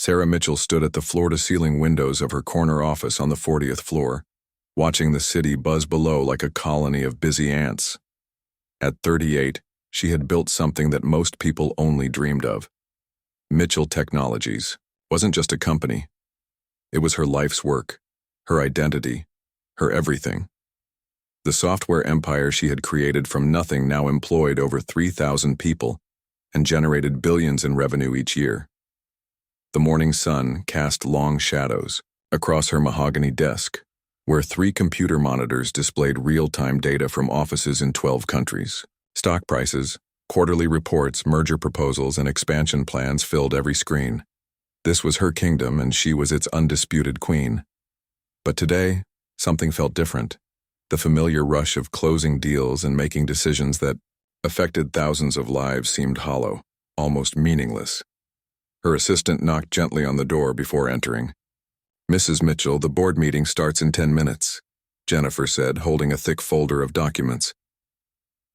Sarah Mitchell stood at the floor-to-ceiling windows of her corner office on the 40th floor, watching the city buzz below like a colony of busy ants. At 38, she had built something that most people only dreamed of. Mitchell Technologies wasn't just a company. It was her life's work, her identity, her everything. The software empire she had created from nothing now employed over 3,000 people and generated billions in revenue each year. The morning sun cast long shadows across her mahogany desk, where 3 computer monitors displayed real-time data from offices in 12 countries. Stock prices, quarterly reports, merger proposals, and expansion plans filled every screen. This was her kingdom, and she was its undisputed queen. But today, something felt different. The familiar rush of closing deals and making decisions that affected thousands of lives seemed hollow, almost meaningless. Her assistant knocked gently on the door before entering. "Mrs. Mitchell, the board meeting starts in 10 minutes, Jennifer said, holding a thick folder of documents.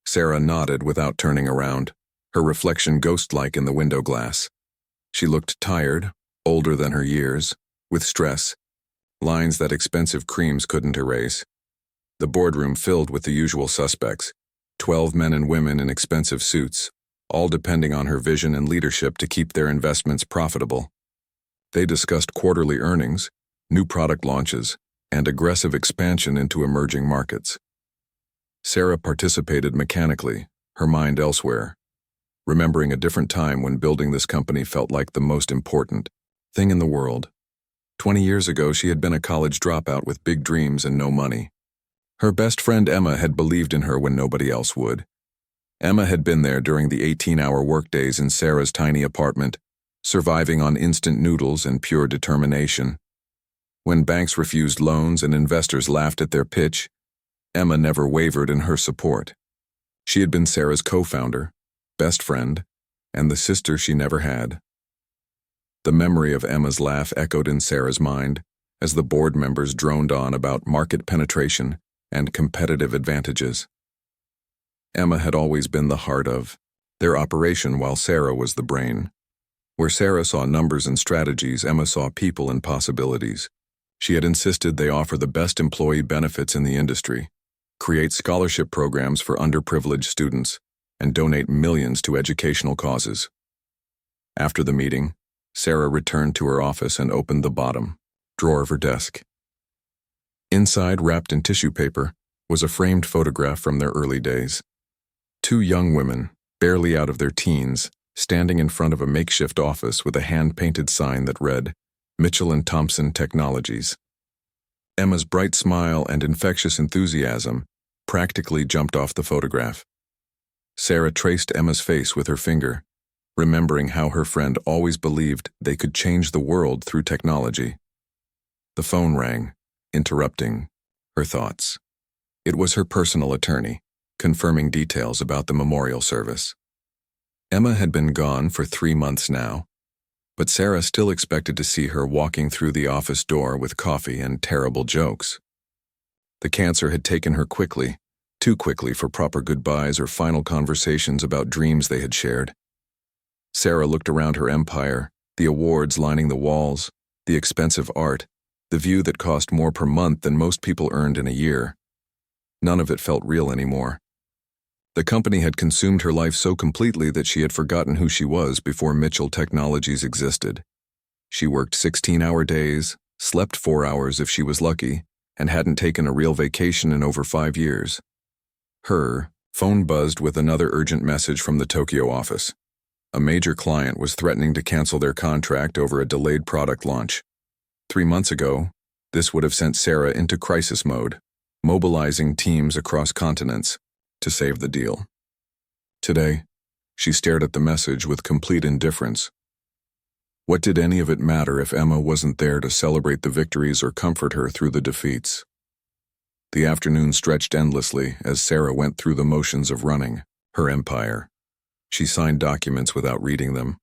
Sarah nodded without turning around, her reflection ghost-like in the window glass. She looked tired, older than her years, with stress, lines that expensive creams couldn't erase. The boardroom filled with the usual suspects, 12 men and women in expensive suits, all depending on her vision and leadership to keep their investments profitable. They discussed quarterly earnings, new product launches, and aggressive expansion into emerging markets. Sarah participated mechanically, her mind elsewhere, remembering a different time when building this company felt like the most important thing in the world. 20 years ago, she had been a college dropout with big dreams and no money. Her best friend Emma had believed in her when nobody else would. Emma had been there during the 18-hour workdays in Sarah's tiny apartment, surviving on instant noodles and pure determination. When banks refused loans and investors laughed at their pitch, Emma never wavered in her support. She had been Sarah's co-founder, best friend, and the sister she never had. The memory of Emma's laugh echoed in Sarah's mind as the board members droned on about market penetration and competitive advantages. Emma had always been the heart of their operation while Sarah was the brain. Where Sarah saw numbers and strategies, Emma saw people and possibilities. She had insisted they offer the best employee benefits in the industry, create scholarship programs for underprivileged students, and donate millions to educational causes. After the meeting, Sarah returned to her office and opened the bottom drawer of her desk. Inside, wrapped in tissue paper, was a framed photograph from their early days. 2 young women, barely out of their teens, standing in front of a makeshift office with a hand-painted sign that read, Mitchell & Thompson Technologies. Emma's bright smile and infectious enthusiasm practically jumped off the photograph. Sarah traced Emma's face with her finger, remembering how her friend always believed they could change the world through technology. The phone rang, interrupting her thoughts. It was her personal attorney, confirming details about the memorial service. Emma had been gone for 3 months now, but Sarah still expected to see her walking through the office door with coffee and terrible jokes. The cancer had taken her quickly, too quickly for proper goodbyes or final conversations about dreams they had shared. Sarah looked around her empire, the awards lining the walls, the expensive art, the view that cost more per month than most people earned in a year. None of it felt real anymore. The company had consumed her life so completely that she had forgotten who she was before Mitchell Technologies existed. She worked 16-hour days, slept 4 hours if she was lucky, and hadn't taken a real vacation in over 5 years. Her phone buzzed with another urgent message from the Tokyo office. A major client was threatening to cancel their contract over a delayed product launch. 3 months ago, this would have sent Sarah into crisis mode, mobilizing teams across continents to save the deal. Today, she stared at the message with complete indifference. What did any of it matter if Emma wasn't there to celebrate the victories or comfort her through the defeats? The afternoon stretched endlessly as Sarah went through the motions of running her empire. She signed documents without reading them,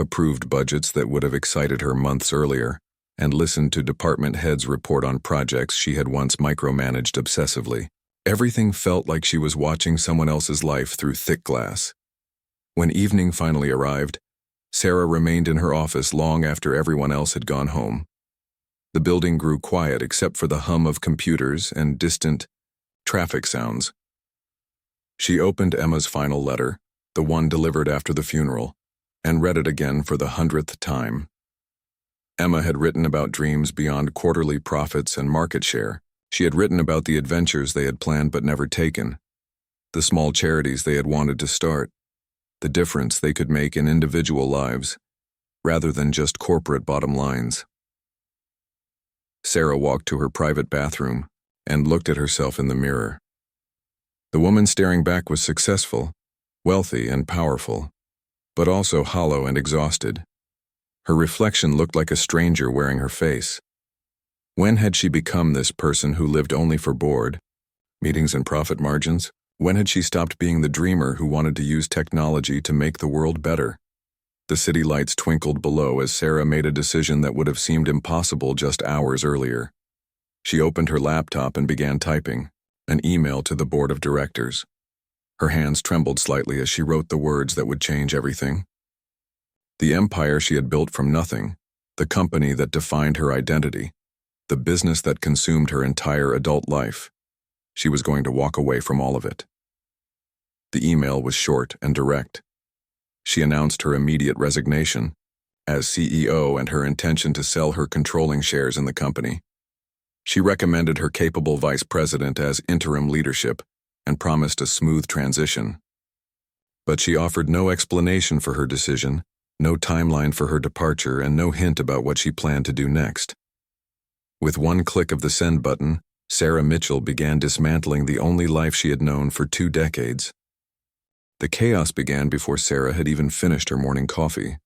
approved budgets that would have excited her months earlier, and listened to department heads report on projects she had once micromanaged obsessively. Everything felt like she was watching someone else's life through thick glass. When evening finally arrived, Sarah remained in her office long after everyone else had gone home. The building grew quiet except for the hum of computers and distant traffic sounds. She opened Emma's final letter, the one delivered after the funeral, and read it again for the 100th time. Emma had written about dreams beyond quarterly profits and market share. She had written about the adventures they had planned but never taken, the small charities they had wanted to start, the difference they could make in individual lives, rather than just corporate bottom lines. Sarah walked to her private bathroom and looked at herself in the mirror. The woman staring back was successful, wealthy and powerful, but also hollow and exhausted. Her reflection looked like a stranger wearing her face. When had she become this person who lived only for board, meetings and profit margins? When had she stopped being the dreamer who wanted to use technology to make the world better? The city lights twinkled below as Sarah made a decision that would have seemed impossible just hours earlier. She opened her laptop and began typing, an email to the board of directors. Her hands trembled slightly as she wrote the words that would change everything. The empire she had built from nothing, the company that defined her identity, the business that consumed her entire adult life. She was going to walk away from all of it. The email was short and direct. She announced her immediate resignation as CEO and her intention to sell her controlling shares in the company. She recommended her capable vice president as interim leadership and promised a smooth transition. But she offered no explanation for her decision, no timeline for her departure, and no hint about what she planned to do next. With one click of the send button, Sarah Mitchell began dismantling the only life she had known for 2 decades. The chaos began before Sarah had even finished her morning coffee.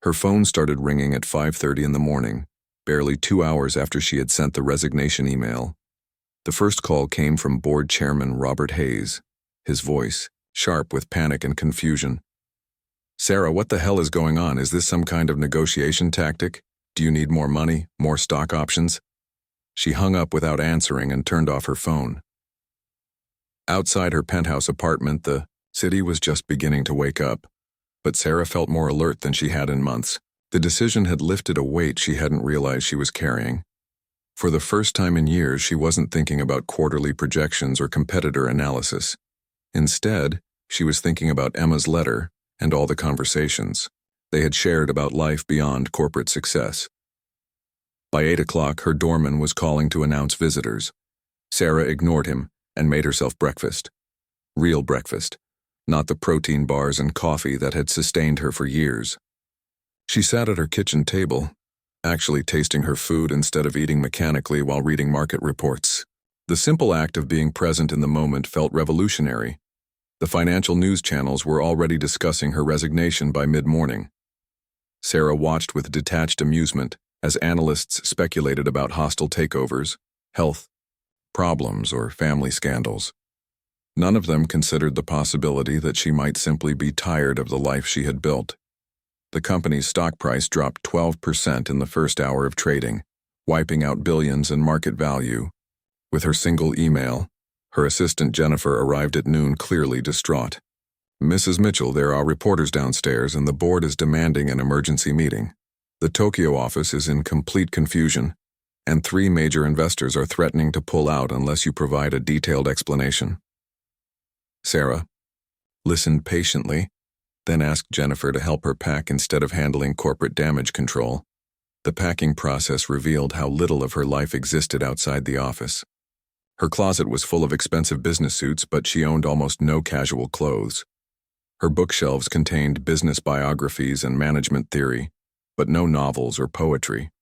Her phone started ringing at 5:30 in the morning, barely 2 hours after she had sent the resignation email. The first call came from board chairman Robert Hayes, his voice sharp with panic and confusion. "Sarah, what the hell is going on? Is this some kind of negotiation tactic? Do you need more money, more stock options?" She hung up without answering and turned off her phone. Outside her penthouse apartment, the city was just beginning to wake up, but Sarah felt more alert than she had in months. The decision had lifted a weight she hadn't realized she was carrying. For the first time in years, she wasn't thinking about quarterly projections or competitor analysis. Instead, she was thinking about Emma's letter and all the conversations they had shared about life beyond corporate success. By 8 o'clock, her doorman was calling to announce visitors. Sarah ignored him and made herself breakfast. Real breakfast, not the protein bars and coffee that had sustained her for years. She sat at her kitchen table, actually tasting her food instead of eating mechanically while reading market reports. The simple act of being present in the moment felt revolutionary. The financial news channels were already discussing her resignation by mid-morning. Sarah watched with detached amusement as analysts speculated about hostile takeovers, health problems, or family scandals. None of them considered the possibility that she might simply be tired of the life she had built. The company's stock price dropped 12% in the first hour of trading, wiping out billions in market value. With her single email, her assistant Jennifer arrived at noon clearly distraught. "Mrs. Mitchell, there are reporters downstairs and the board is demanding an emergency meeting. The Tokyo office is in complete confusion, and 3 major investors are threatening to pull out unless you provide a detailed explanation." Sarah listened patiently, then asked Jennifer to help her pack instead of handling corporate damage control. The packing process revealed how little of her life existed outside the office. Her closet was full of expensive business suits, but she owned almost no casual clothes. Her bookshelves contained business biographies and management theory, but no novels or poetry.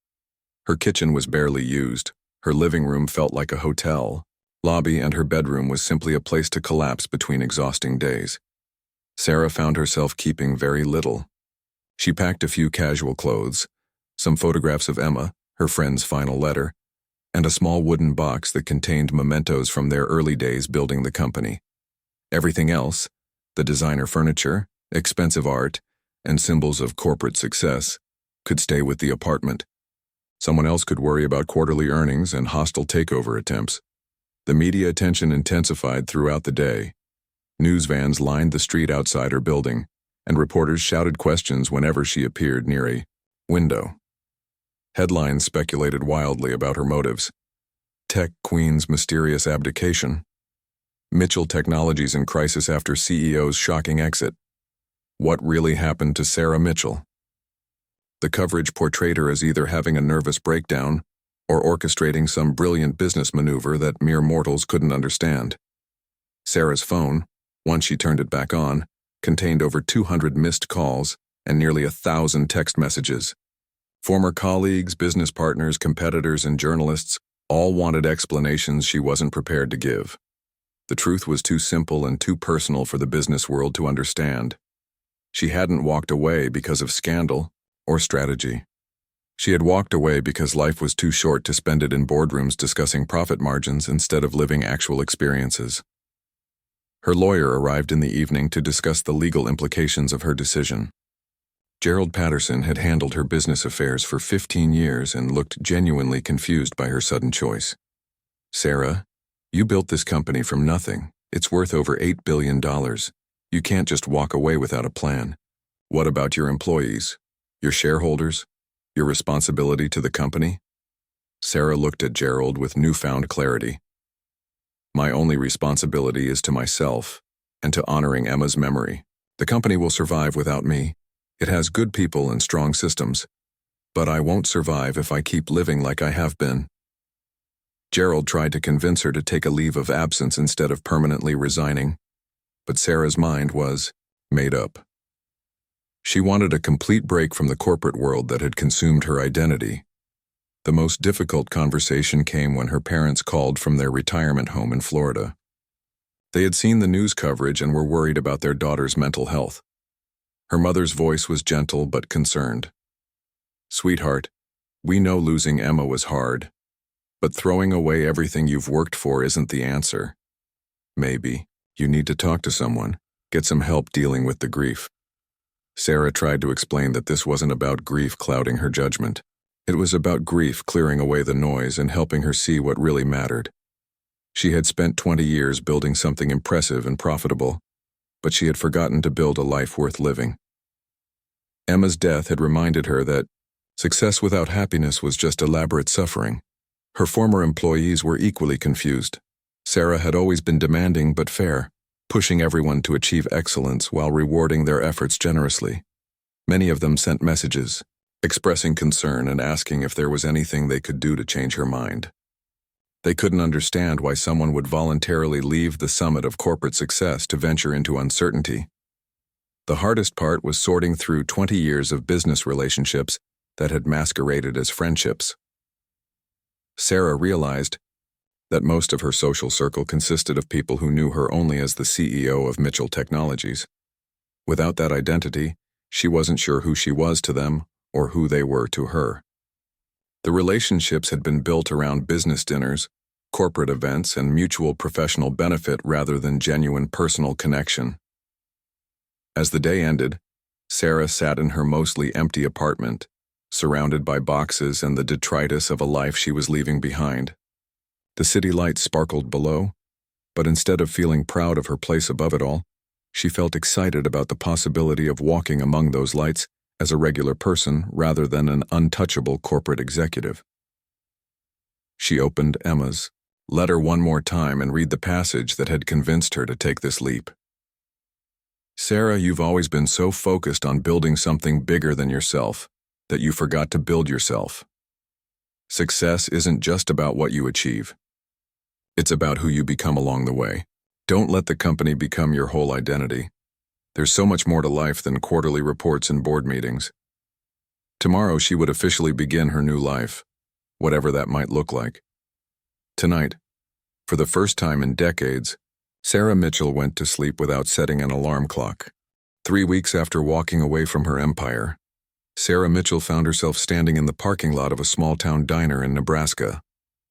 Her kitchen was barely used. Her living room felt like a hotel. Lobby and her bedroom was simply a place to collapse between exhausting days. Sarah found herself keeping very little. She packed a few casual clothes, some photographs of Emma, her friend's final letter, and a small wooden box that contained mementos from their early days building the company. Everything else, the designer furniture, expensive art, and symbols of corporate success, could stay with the apartment. Someone else could worry about quarterly earnings and hostile takeover attempts. The media attention intensified throughout the day. News vans lined the street outside her building, and reporters shouted questions whenever she appeared near a window. Headlines speculated wildly about her motives. Tech Queen's mysterious abdication. Mitchell Technologies in crisis after CEO's shocking exit. What really happened to Sarah Mitchell? The coverage portrayed her as either having a nervous breakdown or orchestrating some brilliant business maneuver that mere mortals couldn't understand. Sarah's phone, once she turned it back on, contained over 200 missed calls and nearly 1,000 text messages. Former colleagues, business partners, competitors, and journalists all wanted explanations she wasn't prepared to give. The truth was too simple and too personal for the business world to understand. She hadn't walked away because of scandal or strategy. She had walked away because life was too short to spend it in boardrooms discussing profit margins instead of living actual experiences. Her lawyer arrived in the evening to discuss the legal implications of her decision. Gerald Patterson had handled her business affairs for 15 years and looked genuinely confused by her sudden choice. "Sarah, you built this company from nothing. It's worth over $8 billion. You can't just walk away without a plan. What about your employees? Your shareholders? Your responsibility to the company?" Sarah looked at Gerald with newfound clarity. "My only responsibility is to myself and to honoring Emma's memory. The company will survive without me. It has good people and strong systems, but I won't survive if I keep living like I have been." Gerald tried to convince her to take a leave of absence instead of permanently resigning, but Sarah's mind was made up. She wanted a complete break from the corporate world that had consumed her identity. The most difficult conversation came when her parents called from their retirement home in Florida. They had seen the news coverage and were worried about their daughter's mental health. Her mother's voice was gentle but concerned. "Sweetheart, we know losing Emma was hard, but throwing away everything you've worked for isn't the answer. Maybe you need to talk to someone, get some help dealing with the grief." Sarah tried to explain that this wasn't about grief clouding her judgment. It was about grief clearing away the noise and helping her see what really mattered. She had spent 20 years building something impressive and profitable, but she had forgotten to build a life worth living. Emma's death had reminded her that success without happiness was just elaborate suffering. Her former employees were equally confused. Sarah had always been demanding but fair, pushing everyone to achieve excellence while rewarding their efforts generously. Many of them sent messages, expressing concern and asking if there was anything they could do to change her mind. They couldn't understand why someone would voluntarily leave the summit of corporate success to venture into uncertainty. The hardest part was sorting through 20 years of business relationships that had masqueraded as friendships. Sarah realized that most of her social circle consisted of people who knew her only as the CEO of Mitchell Technologies. Without that identity, she wasn't sure who she was to them or who they were to her. The relationships had been built around business dinners, corporate events, and mutual professional benefit rather than genuine personal connection. As the day ended, Sarah sat in her mostly empty apartment, surrounded by boxes and the detritus of a life she was leaving behind. The city lights sparkled below, but instead of feeling proud of her place above it all, she felt excited about the possibility of walking among those lights as a regular person rather than an untouchable corporate executive. She opened Emma's letter one more time and read the passage that had convinced her to take this leap. "Sarah, you've always been so focused on building something bigger than yourself that you forgot to build yourself. Success isn't just about what you achieve. It's about who you become along the way. Don't let the company become your whole identity. There's so much more to life than quarterly reports and board meetings." Tomorrow she would officially begin her new life, whatever that might look like. Tonight, for the first time in decades, Sarah Mitchell went to sleep without setting an alarm clock. 3 weeks after walking away from her empire, Sarah Mitchell found herself standing in the parking lot of a small-town diner in Nebraska,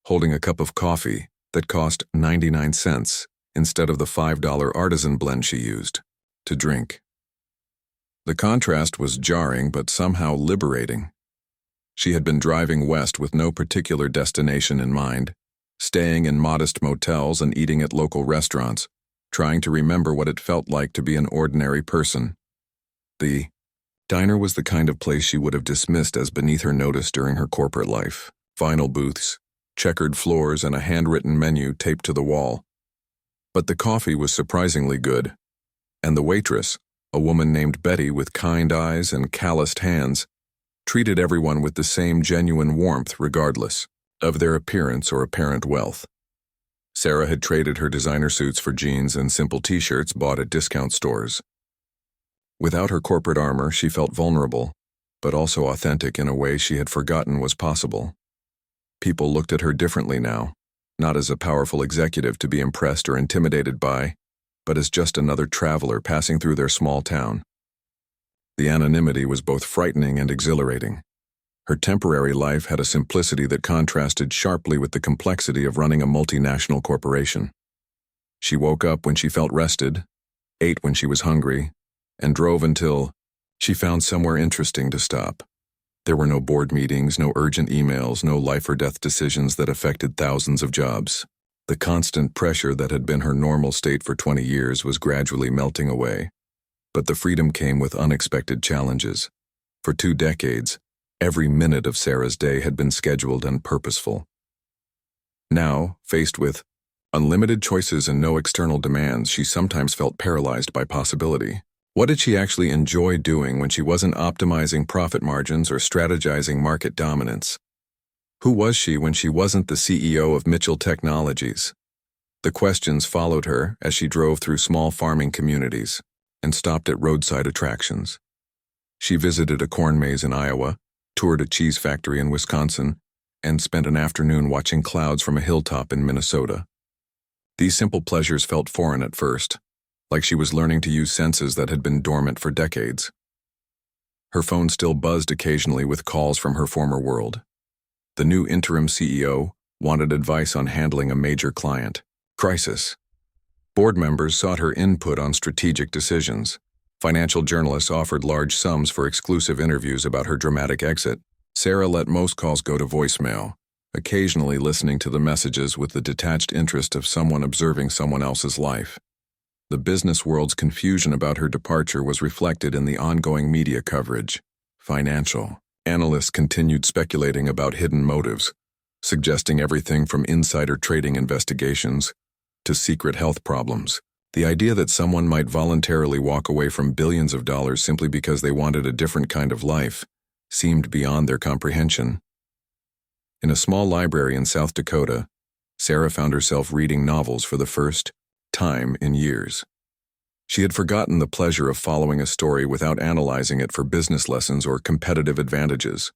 holding a cup of coffee that cost 99 cents instead of the $5 artisan blend she used to drink. The contrast was jarring but somehow liberating. She had been driving west with no particular destination in mind, staying in modest motels and eating at local restaurants, trying to remember what it felt like to be an ordinary person. The diner was the kind of place she would have dismissed as beneath her notice during her corporate life. Vinyl booths, checkered floors, and a handwritten menu taped to the wall. But the coffee was surprisingly good, and the waitress, a woman named Betty with kind eyes and calloused hands, treated everyone with the same genuine warmth regardless of their appearance or apparent wealth. Sarah had traded her designer suits for jeans and simple t-shirts bought at discount stores. Without her corporate armor, she felt vulnerable, but also authentic in a way she had forgotten was possible. People looked at her differently now, not as a powerful executive to be impressed or intimidated by, but as just another traveler passing through their small town. The anonymity was both frightening and exhilarating. Her temporary life had a simplicity that contrasted sharply with the complexity of running a multinational corporation. She woke up when she felt rested, ate when she was hungry, and drove until she found somewhere interesting to stop. There were no board meetings, no urgent emails, no life-or-death decisions that affected thousands of jobs. The constant pressure that had been her normal state for 20 years was gradually melting away. But the freedom came with unexpected challenges. For 2 decades, every minute of Sarah's day had been scheduled and purposeful. Now, faced with unlimited choices and no external demands, she sometimes felt paralyzed by possibility. What did she actually enjoy doing when she wasn't optimizing profit margins or strategizing market dominance? Who was she when she wasn't the CEO of Mitchell Technologies? The questions followed her as she drove through small farming communities and stopped at roadside attractions. She visited a corn maze in Iowa, toured a cheese factory in Wisconsin, and spent an afternoon watching clouds from a hilltop in Minnesota. These simple pleasures felt foreign at first, like she was learning to use senses that had been dormant for decades. Her phone still buzzed occasionally with calls from her former world. The new interim CEO wanted advice on handling a major client crisis. Board members sought her input on strategic decisions. Financial journalists offered large sums for exclusive interviews about her dramatic exit. Sarah let most calls go to voicemail, occasionally listening to the messages with the detached interest of someone observing someone else's life. The business world's confusion about her departure was reflected in the ongoing media coverage. Financial analysts continued speculating about hidden motives, suggesting everything from insider trading investigations to secret health problems. The idea that someone might voluntarily walk away from billions of dollars simply because they wanted a different kind of life seemed beyond their comprehension. In a small library in South Dakota, Sarah found herself reading novels for the first time in years. She had forgotten the pleasure of following a story without analyzing it for business lessons or competitive advantages.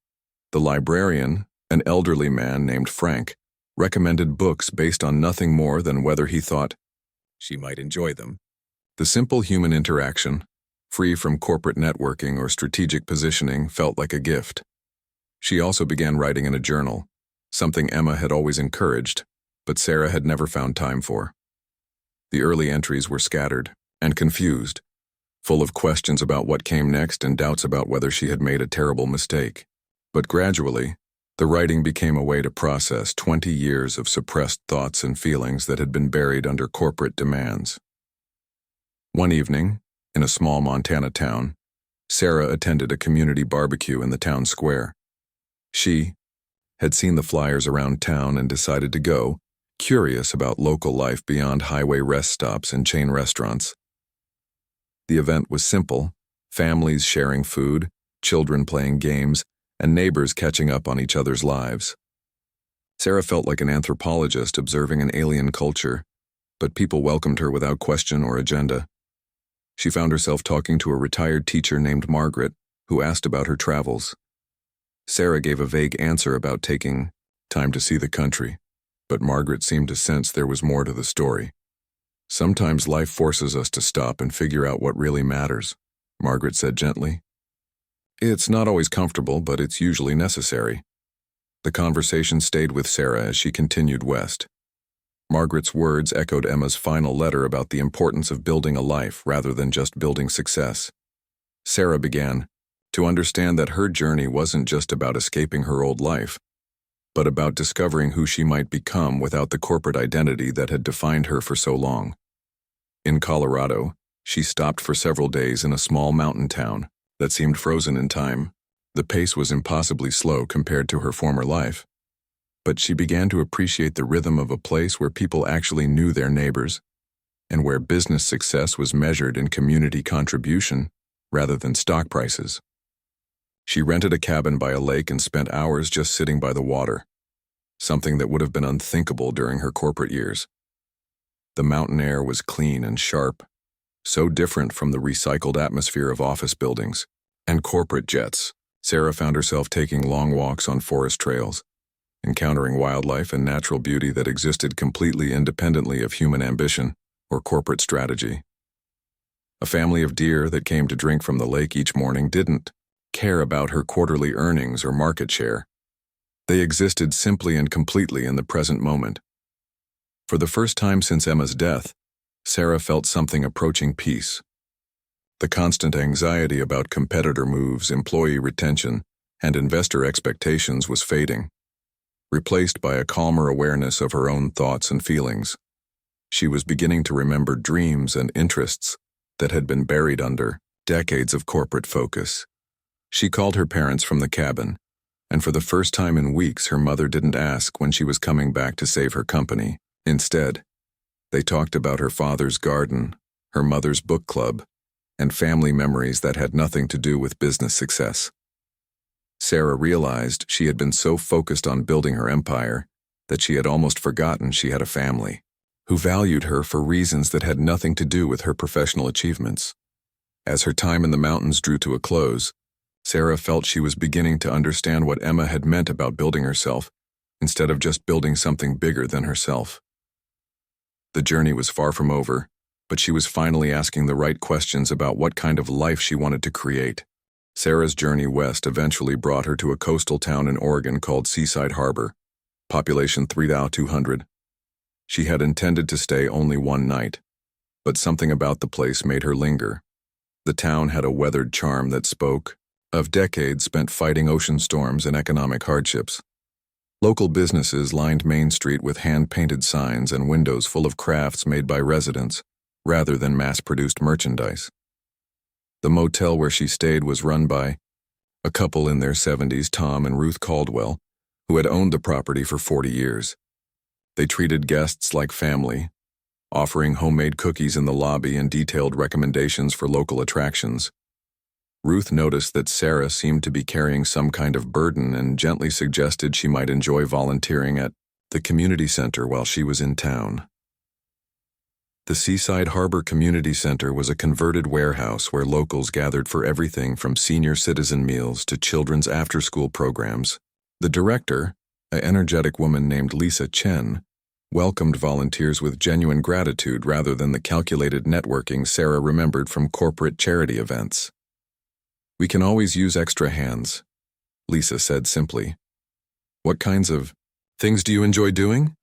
The librarian, an elderly man named Frank, recommended books based on nothing more than whether he thought she might enjoy them. The simple human interaction, free from corporate networking or strategic positioning, felt like a gift. She also began writing in a journal, something Emma had always encouraged, but Sarah had never found time for. The early entries were scattered and confused, full of questions about what came next and doubts about whether she had made a terrible mistake. But gradually, the writing became a way to process 20 years of suppressed thoughts and feelings that had been buried under corporate demands. One evening, in a small Montana town, Sarah attended a community barbecue in the town square. She had seen the flyers around town and decided to go, curious about local life beyond highway rest stops and chain restaurants. The event was simple: families sharing food, children playing games, and neighbors catching up on each other's lives. Sarah felt like an anthropologist observing an alien culture, but people welcomed her without question or agenda. She found herself talking to a retired teacher named Margaret, who asked about her travels. Sarah gave a vague answer about taking time to see the country, but Margaret seemed to sense there was more to the story. "Sometimes life forces us to stop and figure out what really matters," Margaret said gently. "It's not always comfortable, but it's usually necessary." The conversation stayed with Sarah as she continued west. Margaret's words echoed Emma's final letter about the importance of building a life rather than just building success. Sarah began to understand that her journey wasn't just about escaping her old life, but about discovering who she might become without the corporate identity that had defined her for so long. In Colorado, she stopped for several days in a small mountain town, that seemed frozen in time. The pace was impossibly slow compared to her former life. But she began to appreciate the rhythm of a place where people actually knew their neighbors, and where business success was measured in community contribution rather than stock prices. She rented a cabin by a lake and spent hours just sitting by the water, something that would have been unthinkable during her corporate years. The mountain air was clean and sharp, so different from the recycled atmosphere of office buildings and corporate jets. Sarah found herself taking long walks on forest trails, encountering wildlife and natural beauty that existed completely independently of human ambition or corporate strategy. A family of deer that came to drink from the lake each morning didn't care about her quarterly earnings or market share. They existed simply and completely in the present moment. For the first time since Emma's death, Sarah felt something approaching peace. The constant anxiety about competitor moves, employee retention, and investor expectations was fading, replaced by a calmer awareness of her own thoughts and feelings. She was beginning to remember dreams and interests that had been buried under decades of corporate focus. She called her parents from the cabin, and for the first time in weeks, her mother didn't ask when she was coming back to save her company. Instead, they talked about her father's garden, her mother's book club, and family memories that had nothing to do with business success. Sarah realized she had been so focused on building her empire that she had almost forgotten she had a family who valued her for reasons that had nothing to do with her professional achievements. As her time in the mountains drew to a close, Sarah felt she was beginning to understand what Emma had meant about building herself, instead of just building something bigger than herself. The journey was far from over, but she was finally asking the right questions about what kind of life she wanted to create. Sarah's journey west eventually brought her to a coastal town in Oregon called Seaside Harbor, population 3,200. She had intended to stay only one night, but something about the place made her linger. The town had a weathered charm that spoke of decades spent fighting ocean storms and economic hardships. Local businesses lined Main Street with hand-painted signs and windows full of crafts made by residents, rather than mass-produced merchandise. The motel where she stayed was run by a couple in their 70s, Tom and Ruth Caldwell, who had owned the property for 40 years. They treated guests like family, offering homemade cookies in the lobby and detailed recommendations for local attractions. Ruth noticed that Sarah seemed to be carrying some kind of burden and gently suggested she might enjoy volunteering at the community center while she was in town. The Seaside Harbor Community Center was a converted warehouse where locals gathered for everything from senior citizen meals to children's after-school programs. The director, an energetic woman named Lisa Chen, welcomed volunteers with genuine gratitude rather than the calculated networking Sarah remembered from corporate charity events. "We can always use extra hands," Lisa said simply. "What kinds of things do you enjoy doing?"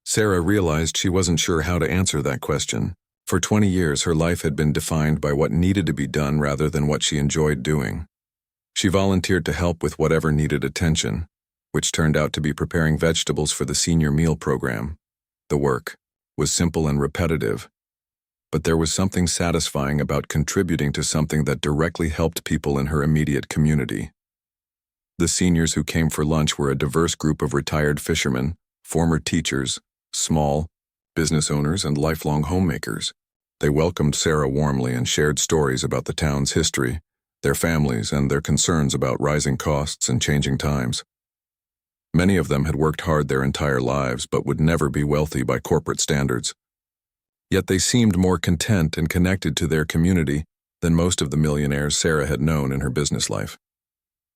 Sarah realized she wasn't sure how to answer that question. For 20 years, her life had been defined by what needed to be done rather than what she enjoyed doing. She volunteered to help with whatever needed attention, which turned out to be preparing vegetables for the senior meal program. The work was simple and repetitive, but there was something satisfying about contributing to something that directly helped people in her immediate community. The seniors who came for lunch were a diverse group of retired fishermen, former teachers, small business owners, and lifelong homemakers. They welcomed Sarah warmly and shared stories about the town's history, their families, and their concerns about rising costs and changing times. Many of them had worked hard their entire lives but would never be wealthy by corporate standards. Yet they seemed more content and connected to their community than most of the millionaires Sarah had known in her business life.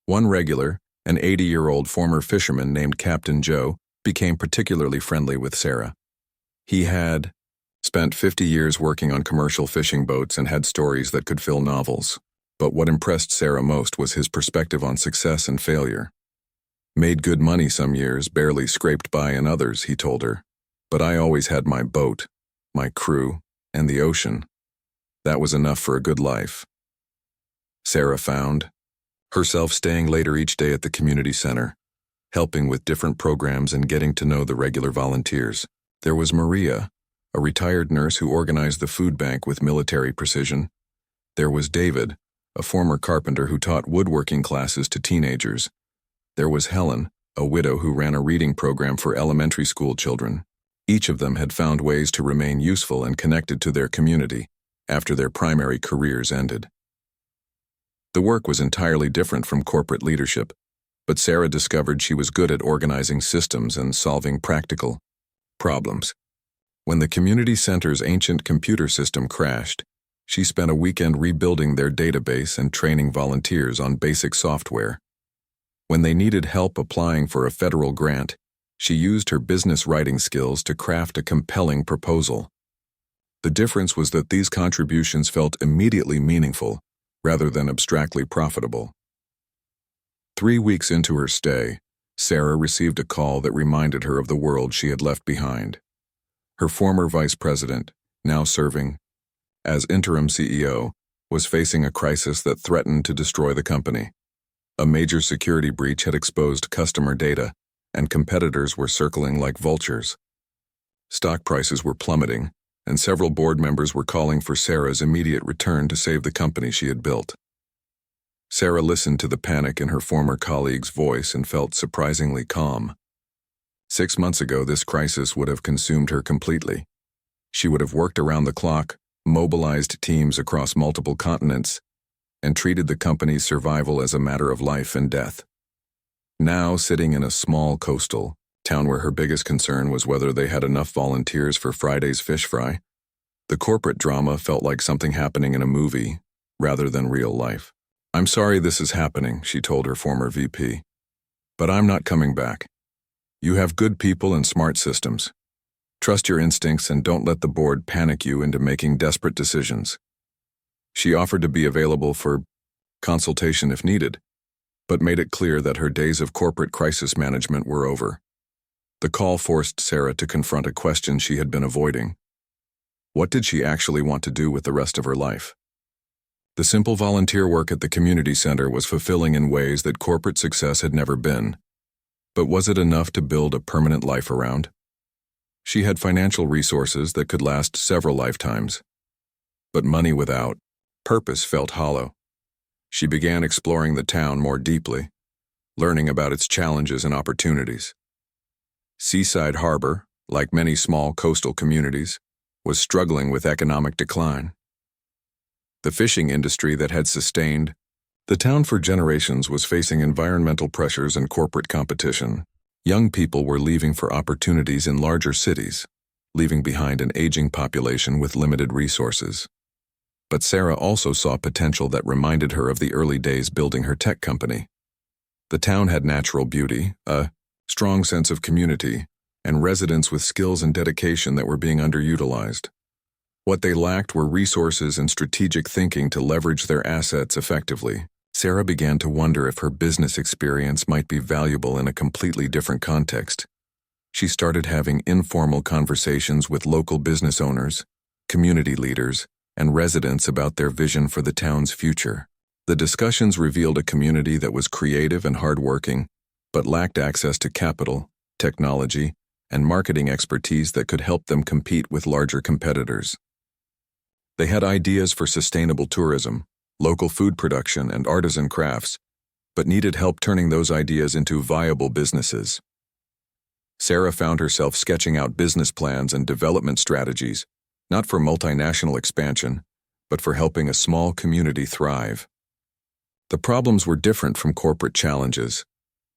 One regular, an 80-year-old former fisherman named Captain Joe, became particularly friendly with Sarah. He had spent 50 years working on commercial fishing boats and had stories that could fill novels. But what impressed Sarah most was his perspective on success and failure. "Made good money some years, barely scraped by in others," he told her. "But I always had my boat, my crew, and the ocean. That was enough for a good life." Sarah found herself staying later each day at the community center, helping with different programs and getting to know the regular volunteers. There was Maria, a retired nurse who organized the food bank with military precision. There was David, a former carpenter who taught woodworking classes to teenagers. There was Helen, a widow who ran a reading program for elementary school children. Each of them had found ways to remain useful and connected to their community after their primary careers ended. The work was entirely different from corporate leadership, but Sarah discovered she was good at organizing systems and solving practical problems. When the community center's ancient computer system crashed, she spent a weekend rebuilding their database and training volunteers on basic software. When they needed help applying for a federal grant, she used her business writing skills to craft a compelling proposal. The difference was that these contributions felt immediately meaningful, rather than abstractly profitable. 3 weeks into her stay, Sarah received a call that reminded her of the world she had left behind. Her former vice president, now serving as interim CEO, was facing a crisis that threatened to destroy the company. A major security breach had exposed customer data, and competitors were circling like vultures. Stock prices were plummeting, and several board members were calling for Sarah's immediate return to save the company she had built. Sarah listened to the panic in her former colleague's voice and felt surprisingly calm. 6 months ago, this crisis would have consumed her completely. She would have worked around the clock, mobilized teams across multiple continents, and treated the company's survival as a matter of life and death. Now, sitting in a small coastal town where her biggest concern was whether they had enough volunteers for Friday's fish fry, the corporate drama felt like something happening in a movie rather than real life. "I'm sorry this is happening," she told her former VP, "but I'm not coming back. You have good people and smart systems. Trust your instincts and don't let the board panic you into making desperate decisions." She offered to be available for consultation if needed, but made it clear that her days of corporate crisis management were over. The call forced Sarah to confront a question she had been avoiding. What did she actually want to do with the rest of her life? The simple volunteer work at the community center was fulfilling in ways that corporate success had never been. But was it enough to build a permanent life around? She had financial resources that could last several lifetimes. But money without purpose felt hollow. She began exploring the town more deeply, learning about its challenges and opportunities. Seaside Harbor, like many small coastal communities, was struggling with economic decline. The fishing industry that had sustained the town for generations was facing environmental pressures and corporate competition. Young people were leaving for opportunities in larger cities, leaving behind an aging population with limited resources. But Sarah also saw potential that reminded her of the early days building her tech company. The town had natural beauty, a strong sense of community, and residents with skills and dedication that were being underutilized. What they lacked were resources and strategic thinking to leverage their assets effectively. Sarah began to wonder if her business experience might be valuable in a completely different context. She started having informal conversations with local business owners, community leaders, and residents about their vision for the town's future. The discussions revealed a community that was creative and hardworking, but lacked access to capital, technology, and marketing expertise that could help them compete with larger competitors. They had ideas for sustainable tourism, local food production, and artisan crafts, but needed help turning those ideas into viable businesses. Sarah found herself sketching out business plans and development strategies, not for multinational expansion, but for helping a small community thrive. The problems were different from corporate challenges,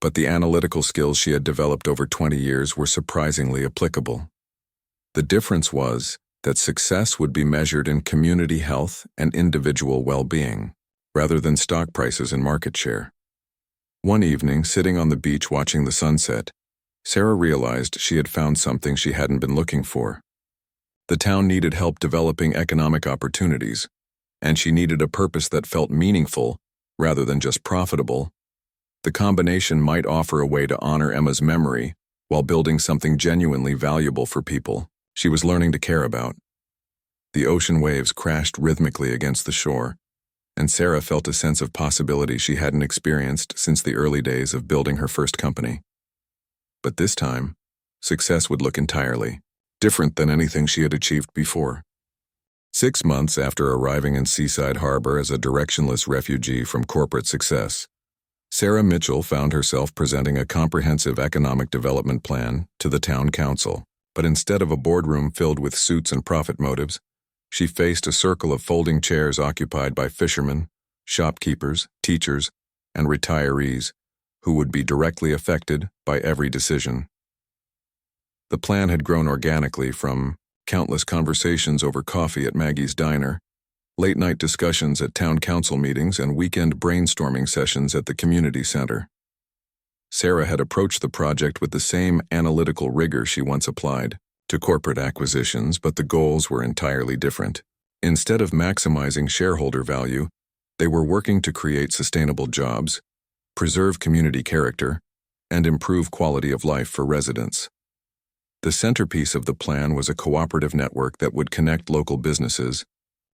but the analytical skills she had developed over 20 years were surprisingly applicable. The difference was that success would be measured in community health and individual well-being, rather than stock prices and market share. One evening, sitting on the beach watching the sunset, Sarah realized she had found something she hadn't been looking for. The town needed help developing economic opportunities, and she needed a purpose that felt meaningful rather than just profitable. The combination might offer a way to honor Emma's memory while building something genuinely valuable for people she was learning to care about. The ocean waves crashed rhythmically against the shore, and Sarah felt a sense of possibility she hadn't experienced since the early days of building her first company. But this time, success would look entirely different than anything she had achieved before. 6 months after arriving in Seaside Harbor as a directionless refugee from corporate success, Sarah Mitchell found herself presenting a comprehensive economic development plan to the town council. But instead of a boardroom filled with suits and profit motives, she faced a circle of folding chairs occupied by fishermen, shopkeepers, teachers, and retirees who would be directly affected by every decision. The plan had grown organically from countless conversations over coffee at Maggie's diner, late-night discussions at town council meetings, and weekend brainstorming sessions at the community center. Sarah had approached the project with the same analytical rigor she once applied to corporate acquisitions, but the goals were entirely different. Instead of maximizing shareholder value, they were working to create sustainable jobs, preserve community character, and improve quality of life for residents. The centerpiece of the plan was a cooperative network that would connect local businesses,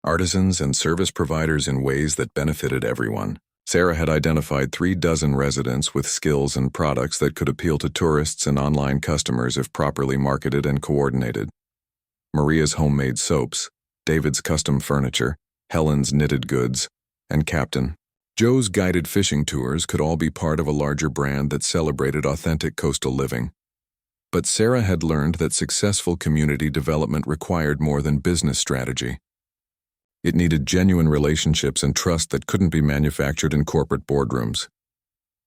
artisans, and service providers in ways that benefited everyone. Sarah had identified 36 residents with skills and products that could appeal to tourists and online customers if properly marketed and coordinated. Maria's homemade soaps, David's custom furniture, Helen's knitted goods, and Captain Joe's guided fishing tours could all be part of a larger brand that celebrated authentic coastal living. But Sarah had learned that successful community development required more than business strategy. It needed genuine relationships and trust that couldn't be manufactured in corporate boardrooms.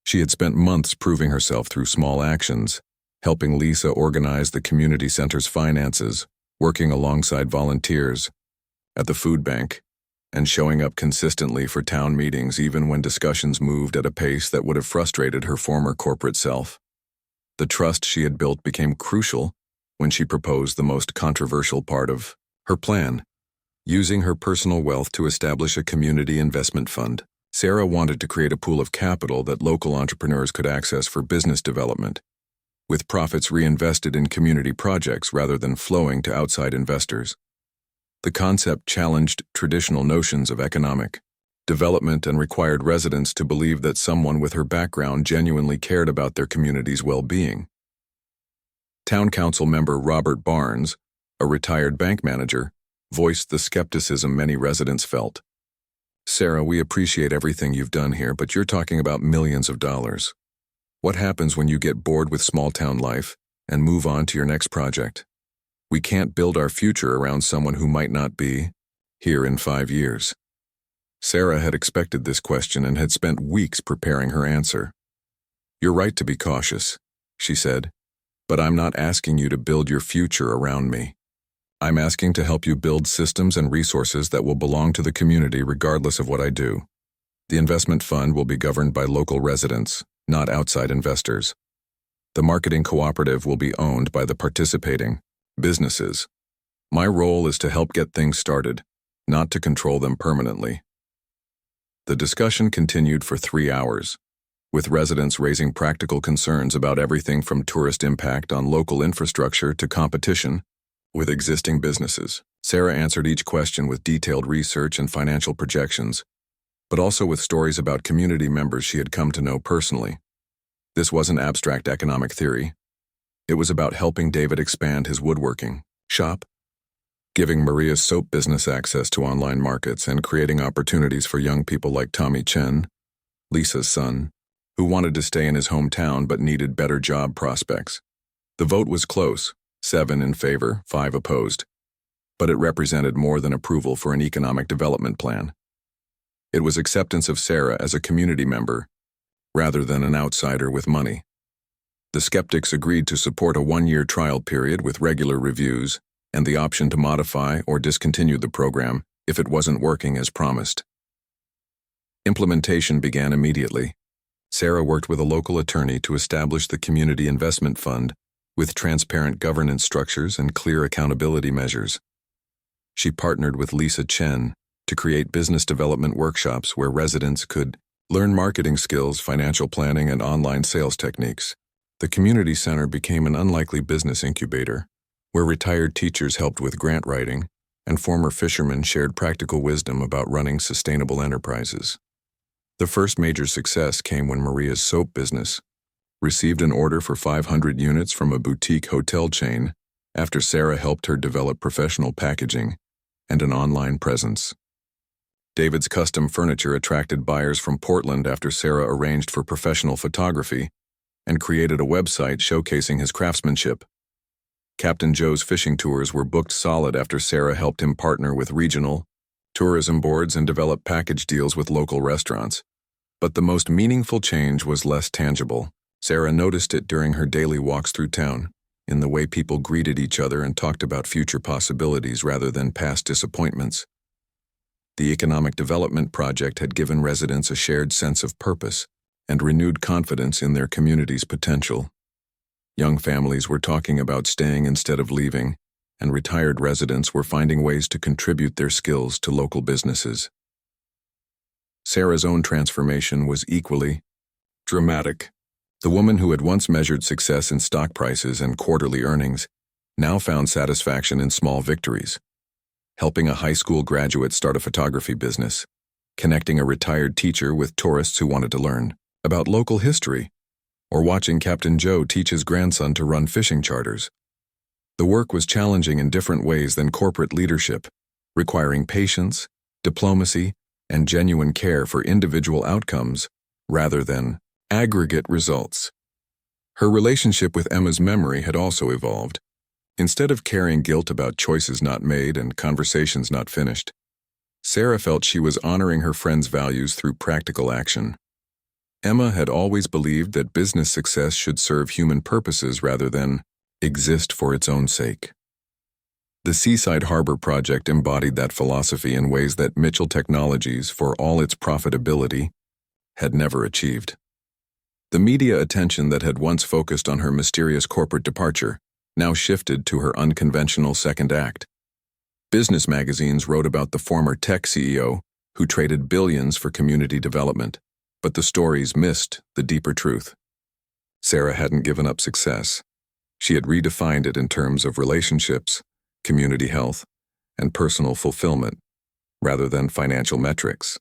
She had spent months proving herself through small actions, helping Lisa organize the community center's finances, working alongside volunteers at the food bank, and showing up consistently for town meetings even when discussions moved at a pace that would have frustrated her former corporate self. The trust she had built became crucial when she proposed the most controversial part of her plan: using her personal wealth to establish a community investment fund. Sarah wanted to create a pool of capital that local entrepreneurs could access for business development, with profits reinvested in community projects rather than flowing to outside investors. The concept challenged traditional notions of economic development and required residents to believe that someone with her background genuinely cared about their community's well-being. Town Council member Robert Barnes, a retired bank manager, voiced the skepticism many residents felt. "Sarah, we appreciate everything you've done here, but you're talking about millions of dollars. What happens when you get bored with small-town life and move on to your next project? We can't build our future around someone who might not be here in 5 years." Sarah had expected this question and had spent weeks preparing her answer. "You're right to be cautious," she said, "but I'm not asking you to build your future around me. I'm asking to help you build systems and resources that will belong to the community regardless of what I do. The investment fund will be governed by local residents, not outside investors. The marketing cooperative will be owned by the participating businesses. My role is to help get things started, not to control them permanently." The discussion continued for 3 hours, with residents raising practical concerns about everything from tourist impact on local infrastructure to competition with existing businesses. Sarah answered each question with detailed research and financial projections, but also with stories about community members she had come to know personally. This wasn't abstract economic theory. It was about helping David expand his woodworking shop, giving Maria's soap business access to online markets, and creating opportunities for young people like Tommy Chen, Lisa's son, who wanted to stay in his hometown but needed better job prospects. The vote was close, 7 in favor, 5 opposed, but it represented more than approval for an economic development plan. It was acceptance of Sarah as a community member, rather than an outsider with money. The skeptics agreed to support a 1-year trial period with regular reviews and the option to modify or discontinue the program if it wasn't working as promised. Implementation began immediately. Sarah worked with a local attorney to establish the Community Investment Fund with transparent governance structures and clear accountability measures. She partnered with Lisa Chen to create business development workshops where residents could learn marketing skills, financial planning, and online sales techniques. The community center became an unlikely business incubator, where retired teachers helped with grant writing and former fishermen shared practical wisdom about running sustainable enterprises. The first major success came when Maria's soap business received an order for 500 units from a boutique hotel chain after Sarah helped her develop professional packaging and an online presence. David's custom furniture attracted buyers from Portland after Sarah arranged for professional photography and created a website showcasing his craftsmanship. Captain Joe's fishing tours were booked solid after Sarah helped him partner with regional tourism boards and develop package deals with local restaurants. But the most meaningful change was less tangible. Sarah noticed it during her daily walks through town, in the way people greeted each other and talked about future possibilities rather than past disappointments. The economic development project had given residents a shared sense of purpose and renewed confidence in their community's potential. Young families were talking about staying instead of leaving, and retired residents were finding ways to contribute their skills to local businesses. Sarah's own transformation was equally dramatic. The woman who had once measured success in stock prices and quarterly earnings now found satisfaction in small victories, helping a high school graduate start a photography business, connecting a retired teacher with tourists who wanted to learn about local history, or watching Captain Joe teach his grandson to run fishing charters. The work was challenging in different ways than corporate leadership, requiring patience, diplomacy, and genuine care for individual outcomes rather than aggregate results. Her relationship with Emma's memory had also evolved. Instead of carrying guilt about choices not made and conversations not finished, Sarah felt she was honoring her friend's values through practical action. Emma had always believed that business success should serve human purposes rather than exist for its own sake. The Seaside Harbor project embodied that philosophy in ways that Mitchell Technologies, for all its profitability, had never achieved. The media attention that had once focused on her mysterious corporate departure now shifted to her unconventional second act. Business magazines wrote about the former tech CEO who traded billions for community development, but the stories missed the deeper truth. Sarah hadn't given up success. She had redefined it in terms of relationships, community health, and personal fulfillment, rather than financial metrics.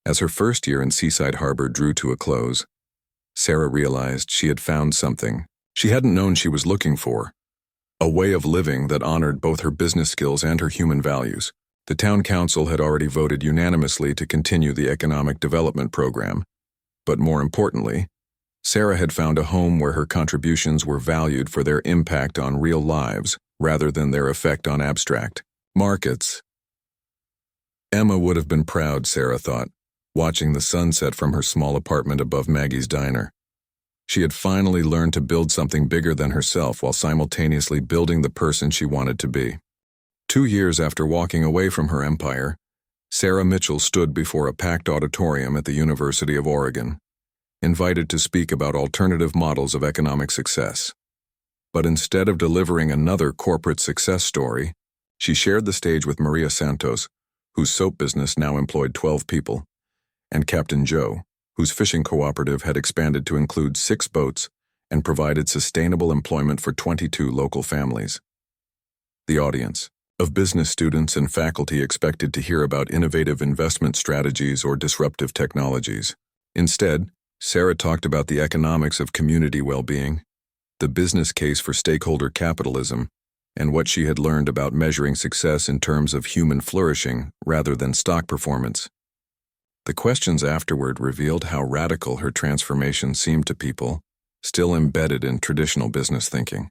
As her first year in Seaside Harbor drew to a close, Sarah realized she had found something she hadn't known she was looking for, a way of living that honored both her business skills and her human values. The town council had already voted unanimously to continue the economic development program, but more importantly, Sarah had found a home where her contributions were valued for their impact on real lives rather than their effect on abstract markets. Emma would have been proud, Sarah thought, watching the sunset from her small apartment above Maggie's diner. She had finally learned to build something bigger than herself while simultaneously building the person she wanted to be. 2 years after walking away from her empire, Sarah Mitchell stood before a packed auditorium at the University of Oregon, invited to speak about alternative models of economic success. But instead of delivering another corporate success story, she shared the stage with Maria Santos, whose soap business now employed 12 people, and Captain Joe, whose fishing cooperative had expanded to include 6 boats and provided sustainable employment for 22 local families. The audience, of business students and faculty, expected to hear about innovative investment strategies or disruptive technologies. Instead, Sarah talked about the economics of community well-being, the business case for stakeholder capitalism, and what she had learned about measuring success in terms of human flourishing rather than stock performance. The questions afterward revealed how radical her transformation seemed to people still embedded in traditional business thinking.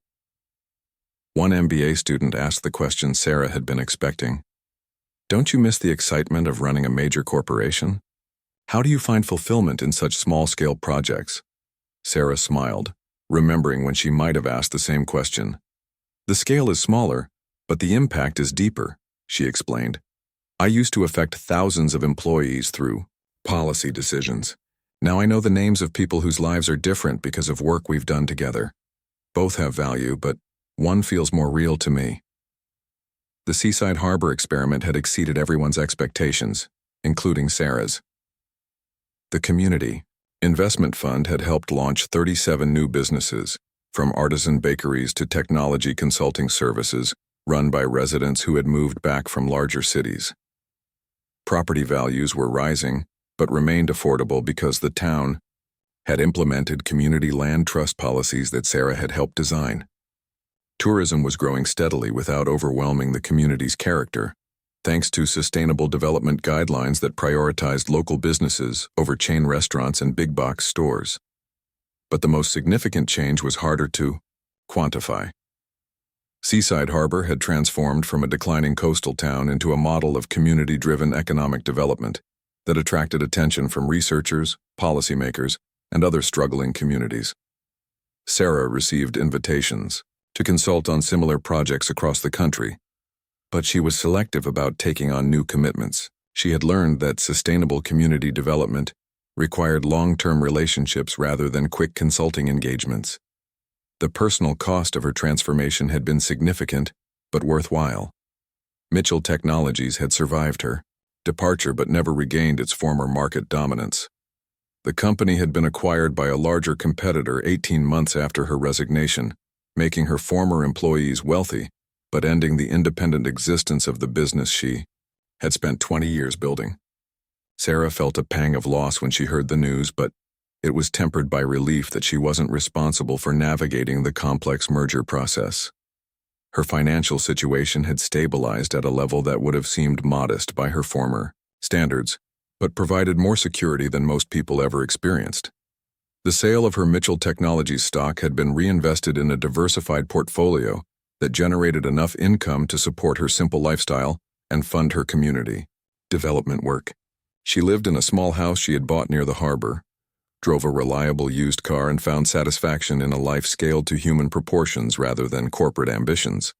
One MBA student asked the question Sarah had been expecting. "Don't you miss the excitement of running a major corporation? How do you find fulfillment in such small-scale projects?" Sarah smiled, remembering when she might have asked the same question. "The scale is smaller, but the impact is deeper," she explained. "I used to affect thousands of employees through policy decisions. Now I know the names of people whose lives are different because of work we've done together. Both have value, but one feels more real to me." The Seaside Harbor experiment had exceeded everyone's expectations, including Sarah's. The Community Investment Fund had helped launch 37 new businesses, from artisan bakeries to technology consulting services, run by residents who had moved back from larger cities. Property values were rising, but remained affordable because the town had implemented community land trust policies that Sarah had helped design. Tourism was growing steadily without overwhelming the community's character, thanks to sustainable development guidelines that prioritized local businesses over chain restaurants and big-box stores. But the most significant change was harder to quantify. Seaside Harbor had transformed from a declining coastal town into a model of community-driven economic development that attracted attention from researchers, policymakers, and other struggling communities. Sarah received invitations to consult on similar projects across the country, but she was selective about taking on new commitments. She had learned that sustainable community development required long-term relationships rather than quick consulting engagements. The personal cost of her transformation had been significant, but worthwhile. Mitchell Technologies had survived her departure but never regained its former market dominance. The company had been acquired by a larger competitor 18 months after her resignation, making her former employees wealthy, but ending the independent existence of the business she had spent 20 years building. Sarah felt a pang of loss when she heard the news, but it was tempered by relief that she wasn't responsible for navigating the complex merger process. Her financial situation had stabilized at a level that would have seemed modest by her former standards, but provided more security than most people ever experienced. The sale of her Mitchell Technologies stock had been reinvested in a diversified portfolio that generated enough income to support her simple lifestyle and fund her community development work. She lived in a small house she had bought near the harbor, drove a reliable used car, and found satisfaction in a life scaled to human proportions rather than corporate ambitions.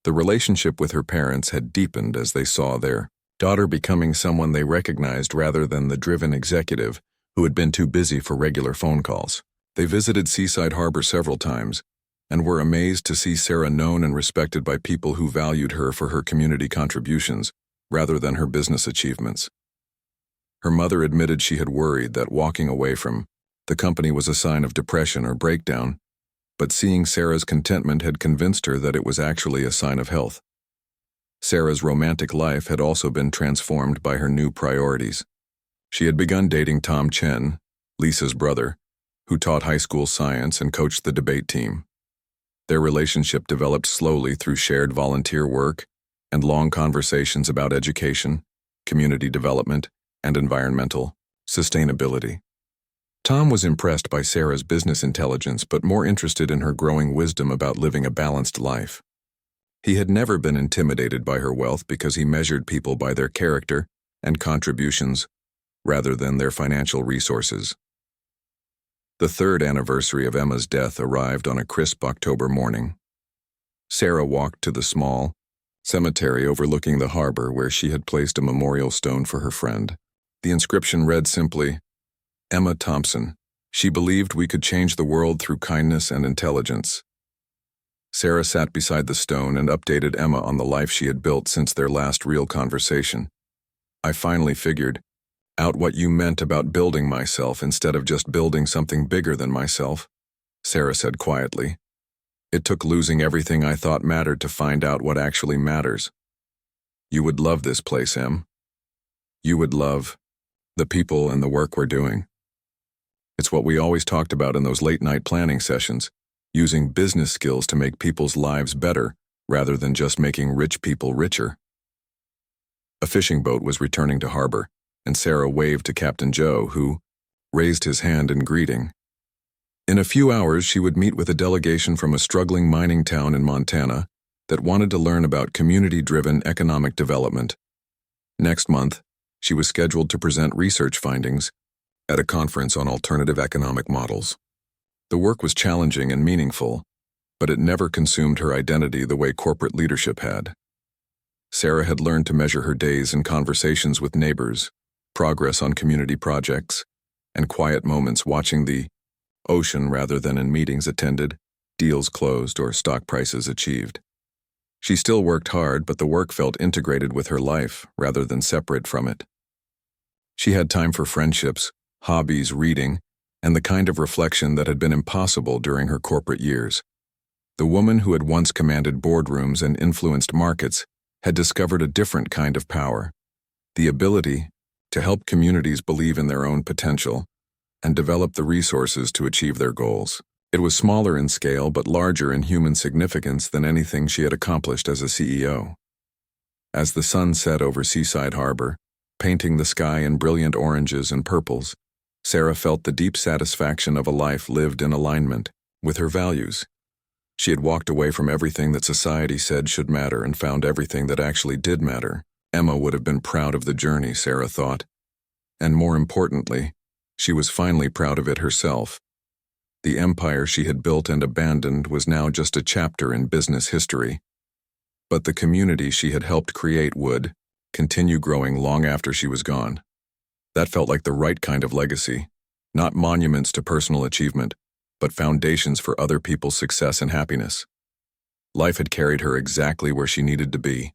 The relationship with her parents had deepened as they saw their daughter becoming someone they recognized rather than the driven executive who had been too busy for regular phone calls. They visited Seaside Harbor several times and were amazed to see Sarah known and respected by people who valued her for her community contributions rather than her business achievements. Her mother admitted she had worried that walking away from the company was a sign of depression or breakdown, but seeing Sarah's contentment had convinced her that it was actually a sign of health. Sarah's romantic life had also been transformed by her new priorities. She had begun dating Tom Chen, Lisa's brother, who taught high school science and coached the debate team. Their relationship developed slowly through shared volunteer work and long conversations about education, community development, and environmental sustainability. Tom was impressed by Sarah's business intelligence but more interested in her growing wisdom about living a balanced life. He had never been intimidated by her wealth because he measured people by their character and contributions rather than their financial resources. The third anniversary of Emma's death arrived on a crisp October morning. Sarah walked to the small cemetery overlooking the harbor where she had placed a memorial stone for her friend. The inscription read simply, "Emma Thompson. She believed we could change the world through kindness and intelligence." Sarah sat beside the stone and updated Emma on the life she had built since their last real conversation. "I finally figured out what you meant about building myself instead of just building something bigger than myself," Sarah said quietly. "It took losing everything I thought mattered to find out what actually matters. You would love this place, Em. You would love the people and the work we're doing. It's what we always talked about in those late-night planning sessions, using business skills to make people's lives better rather than just making rich people richer." A fishing boat was returning to harbor, and Sarah waved to Captain Joe, who raised his hand in greeting. In a few hours, she would meet with a delegation from a struggling mining town in Montana that wanted to learn about community-driven economic development. Next month, she was scheduled to present research findings at a conference on alternative economic models. The work was challenging and meaningful, but it never consumed her identity the way corporate leadership had. Sarah had learned to measure her days in conversations with neighbors, progress on community projects, and quiet moments watching the ocean rather than in meetings attended, deals closed, or stock prices achieved. She still worked hard, but the work felt integrated with her life rather than separate from it. She had time for friendships, hobbies, reading, and the kind of reflection that had been impossible during her corporate years. The woman who had once commanded boardrooms and influenced markets had discovered a different kind of power, the ability to help communities believe in their own potential and develop the resources to achieve their goals. It was smaller in scale but larger in human significance than anything she had accomplished as a CEO. As the sun set over Seaside Harbor, painting the sky in brilliant oranges and purples, Sarah felt the deep satisfaction of a life lived in alignment with her values. She had walked away from everything that society said should matter and found everything that actually did matter. Emma would have been proud of the journey, Sarah thought. And more importantly, she was finally proud of it herself. The empire she had built and abandoned was now just a chapter in business history. But the community she had helped create would continue growing long after she was gone. That felt like the right kind of legacy, not monuments to personal achievement, but foundations for other people's success and happiness. Life had carried her exactly where she needed to be,